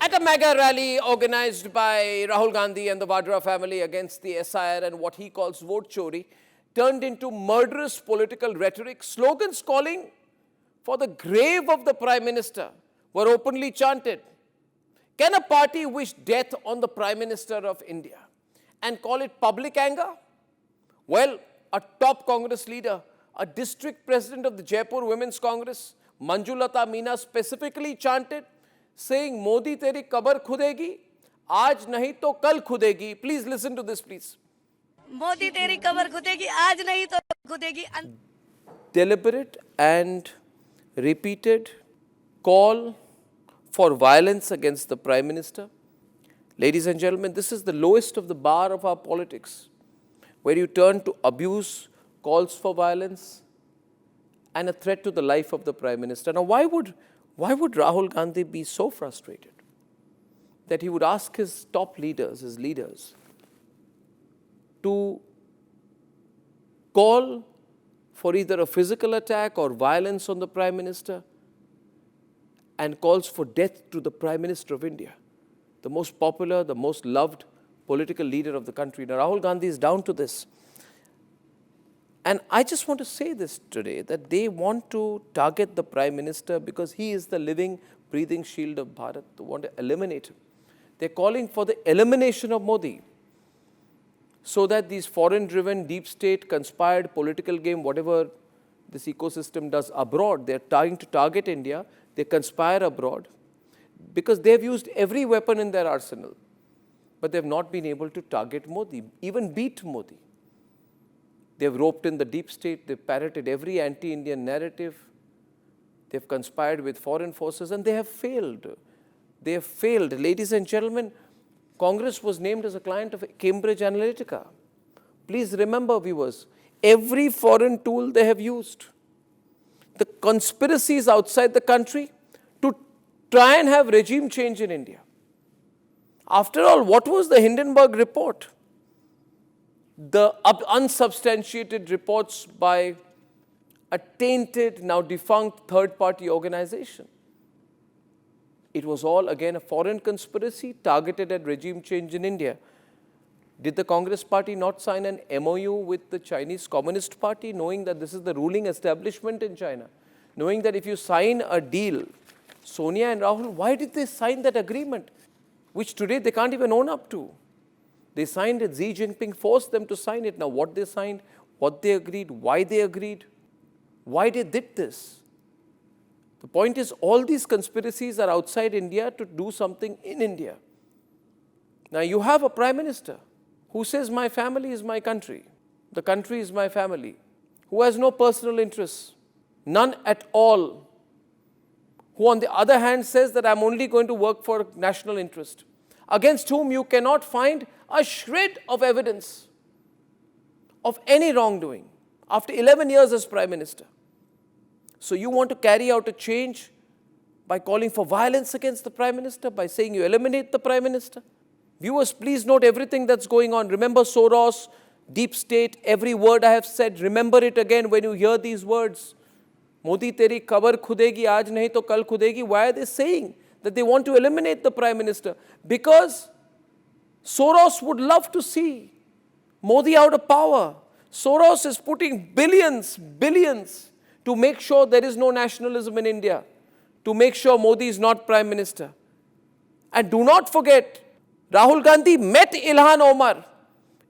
At a mega rally organized by Rahul Gandhi and the Vadra family against the SIR and what he calls vote chori turned into murderous political rhetoric, slogans calling for the grave of the Prime Minister were openly chanted. Can a party wish death on the Prime Minister of India and call it public anger? Well, a top Congress leader, a district president of the Jaipur Women's Congress, Manjulata Meena, specifically chanted, saying, Modi teri kabar khudegi, aaj nahi to kal khudegi. Please listen to this, please. Modi teri kabar khudegi, aaj nahi to khudegi. Deliberate and repeated call for violence against the Prime Minister. Ladies and gentlemen, this is the lowest of the bar of our politics, where you turn to abuse, calls for violence, and a threat to the life of the Prime Minister. Now, why would Rahul Gandhi be so frustrated that he would ask his top leaders, his leaders, to call for either a physical attack or violence on the Prime Minister and calls for death to the Prime Minister of India, the most popular, the most loved political leader of the country? Now, Rahul Gandhi is down to this. And I just want to say this today, that they want to target the Prime Minister because he is the living, breathing shield of Bharat. They want to eliminate him. They're calling for the elimination of Modi so that these foreign-driven, deep state, conspired political game, whatever this ecosystem does abroad, they're trying to target India. They conspire abroad because they've used every weapon in their arsenal, but they've not been able to target Modi, even beat Modi. They've roped in the deep state, they've parroted every anti-Indian narrative, they've conspired with foreign forces, and they have failed. They have failed. Ladies and gentlemen, Congress was named as a client of Cambridge Analytica. Please remember, viewers, every foreign tool they have used. The conspiracies outside the country to try and have regime change in India. After all, what was the Hindenburg report? The unsubstantiated reports by a tainted, now defunct third-party organization. It was all, again, a foreign conspiracy targeted at regime change in India. Did the Congress party not sign an MoU with the Chinese Communist Party, knowing that this is the ruling establishment in China? Knowing that if you sign a deal, Sonia and Rahul, why did they sign that agreement, which today they can't even own up to? They signed it. Xi Jinping forced them to sign it. Now, what they signed, what they agreed, why they did this. The point is, all these conspiracies are outside India to do something in India. Now, you have a Prime Minister who says, my family is my country. The country is my family. Who has no personal interests, none at all. Who, on the other hand, says that I'm only going to work for national interest. Against whom you cannot find a shred of evidence of any wrongdoing after 11 years as Prime Minister. So you want to carry out a change by calling for violence against the Prime Minister, by saying you eliminate the Prime Minister? Viewers, please note everything that's going on. Remember Soros, deep state, every word I have said. Remember it again when you hear these words. Modi teri kabar khudegi, aaj nahi to kal khudegi. Why are they saying that they want to eliminate the Prime Minister? Because Soros would love to see Modi out of power. Soros is putting billions to make sure there is no nationalism in India, to make sure Modi is not Prime Minister. And do not forget, Rahul Gandhi met Ilhan Omar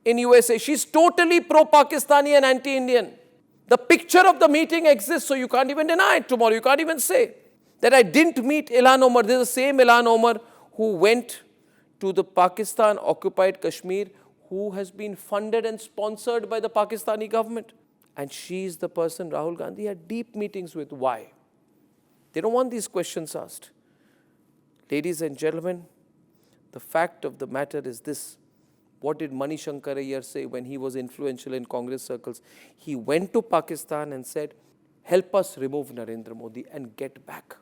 in USA. She's totally pro-Pakistani and anti-Indian. The picture of the meeting exists, so you can't even deny it tomorrow. You can't even say that I didn't meet Ilhan Omar. This is the same Ilhan Omar who went to the Pakistan-occupied Kashmir, who has been funded and sponsored by the Pakistani government. And she's the person Rahul Gandhi had deep meetings with. Why? They don't want these questions asked. Ladies and gentlemen, the fact of the matter is this. What did Mani Shankar Iyer say when he was influential in Congress circles? He went to Pakistan and said, help us remove Narendra Modi and get back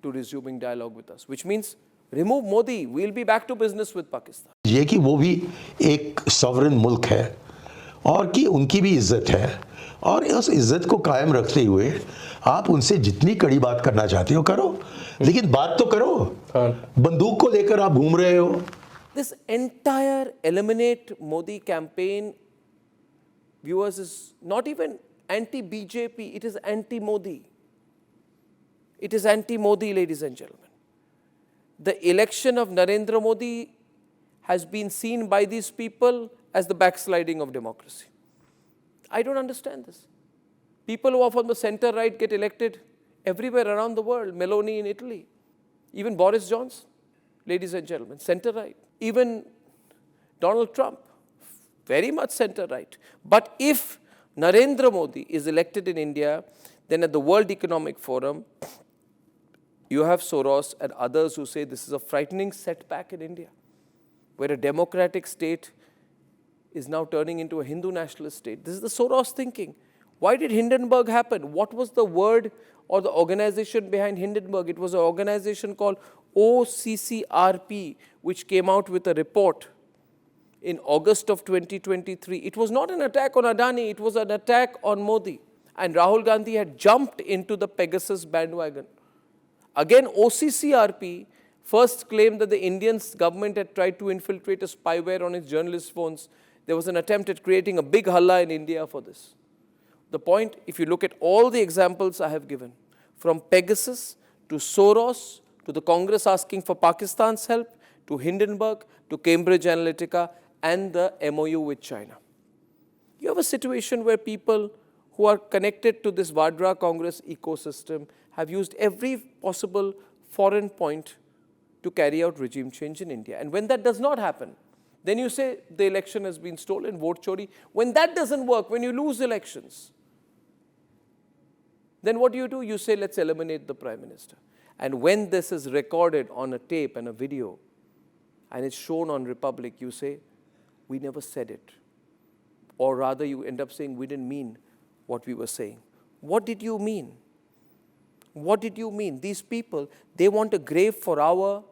to resuming dialogue with us. Which means, remove Modi, we'll be back to business with Pakistan. ये कि वो भी एक sovereign मुल्क है और कि उनकी भी इज्जत है और उस इज्जत को कायम रखते हुए आप उनसे जितनी कड़ी बात करना चाहते हो करो, लेकिन बात तो करो, बंदूक को लेकर आप घूम रहे हो। This entire Eliminate Modi campaign, viewers, is not even anti-BJP, it is anti-Modi. It is anti-Modi, ladies and gentlemen. The election of Narendra Modi has been seen by these people as the backsliding of democracy. I don't understand this. People who are from the center-right get elected everywhere around the world. Meloni in Italy, even Boris Johnson, ladies and gentlemen, center-right. Even Donald Trump, very much center-right. But if Narendra Modi is elected in India, then at the World Economic Forum, you have Soros and others who say this is a frightening setback in India, where a democratic state is now turning into a Hindu nationalist state. This is the Soros thinking. Why did Hindenburg happen? What was the word or the organization behind Hindenburg? It was an organization called OCCRP, which came out with a report in August of 2023. It was not an attack on Adani, it was an attack on Modi. And Rahul Gandhi had jumped into the Pegasus bandwagon. Again, OCCRP first claimed that the Indian government had tried to infiltrate a spyware on its journalists' phones. There was an attempt at creating a big halla in India for this. The point, if you look at all the examples I have given, from Pegasus to Soros, to the Congress asking for Pakistan's help, to Hindenburg, to Cambridge Analytica, and the MoU with China. You have a situation where people who are connected to this Vadra Congress ecosystem have used every possible foreign point to carry out regime change in India. And when that does not happen, then you say the election has been stolen, vote chori. When that doesn't work, when you lose elections, then what do? You say, let's eliminate the Prime Minister. And when this is recorded on a tape and a video, and it's shown on Republic, you say, we never said it. Or rather, you end up saying, we didn't mean what we were saying. What did you mean? What did you mean? These people, they want a grave for our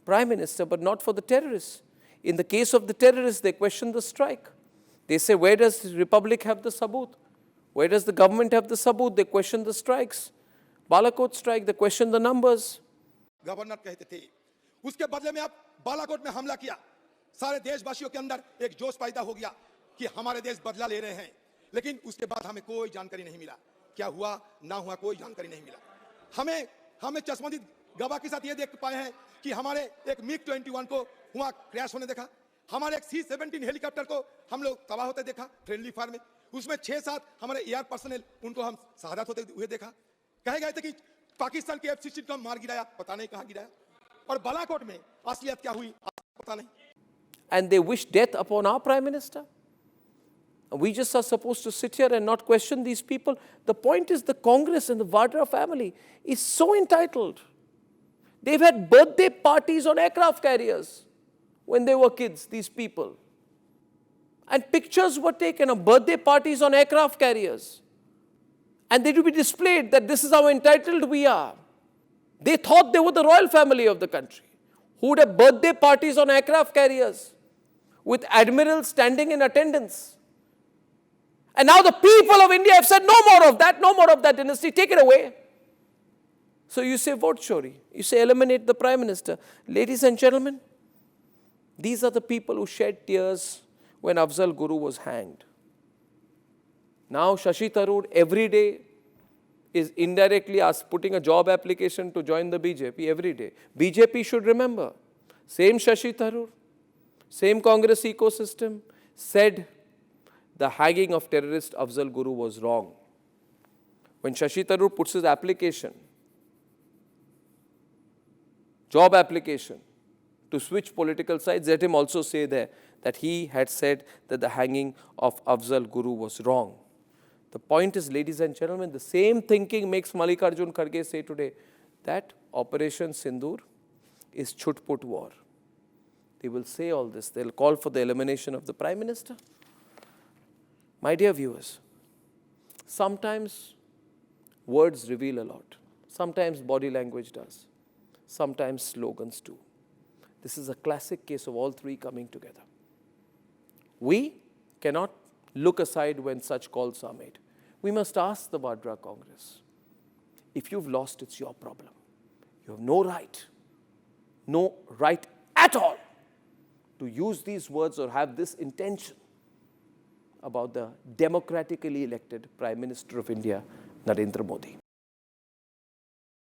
Prime Minister, but not for the terrorists. In the case of the terrorists, they question the strike. They say, where does the Republic have the sabut? Where does the government have the sabut? They question the strikes. Balakot strike, they question the numbers. Governor कहते थे, उसके बदले में आप बालाकोट में हमला किया, सारे देशवासियों के अंदर एक जोश पैदा हो गया कि हमारे देश बदला ले रहे हैं, लेकिन उसके बाद हमें कोई जानकारी नहीं मिला, क्या हुआ ना हुआ कोई जानकारी नहीं मिला। हमें चश्मदीद गवाह के साथ ये देख पाए हैं कि हमारे एक MiG-21 को हुआ क्रैश होने देखा, हमारे एक C-17 हेलीकॉप्टर को हम लोग तबाह होते देखा फ्रेंडली फायर में, उसमें 6-7 हमारे एयर पर्सनल उनको हम शहादत होते हुए देखा। कहे गए थे कि पाकिस्तान के F-16 को मार गिराया, पता नहीं कहाँ गिराया, और बालाकोट में असलियत क्या हुई पता नहीं। And they wish death upon our Prime Minister. We just are supposed to sit here and not question these people. The point is the Congress and the Vadra family is so entitled. They've had birthday parties on aircraft carriers when they were kids, these people. And pictures were taken of birthday parties on aircraft carriers. And they to be displayed that this is how entitled we are. They thought they were the royal family of the country, who would have birthday parties on aircraft carriers with admirals standing in attendance. And now the people of India have said, no more of that dynasty, take it away. So you say vote chori, you say eliminate the Prime Minister. Ladies and gentlemen, these are the people who shed tears when Afzal Guru was hanged. Now Shashi Tharoor every day is indirectly putting a job application to join the BJP every day. BJP should remember, same Shashi Tharoor, same Congress ecosystem said the hanging of terrorist Afzal Guru was wrong. When Shashi Tharoor puts his application, job application, to switch political sides, let him also say there that he had said that the hanging of Afzal Guru was wrong. The point is, ladies and gentlemen, the same thinking makes Mallikarjun Kharge say today that Operation Sindoor is chut-put war. They will say all this. They'll call for the elimination of the Prime Minister. My dear viewers, sometimes words reveal a lot. Sometimes body language does. Sometimes slogans do. This is a classic case of all three coming together. We cannot look aside when such calls are made. We must ask the Vadra Congress, if you've lost, it's your problem. You have no right at all to use these words or have this intention about the democratically elected Prime Minister of India, Narendra Modi.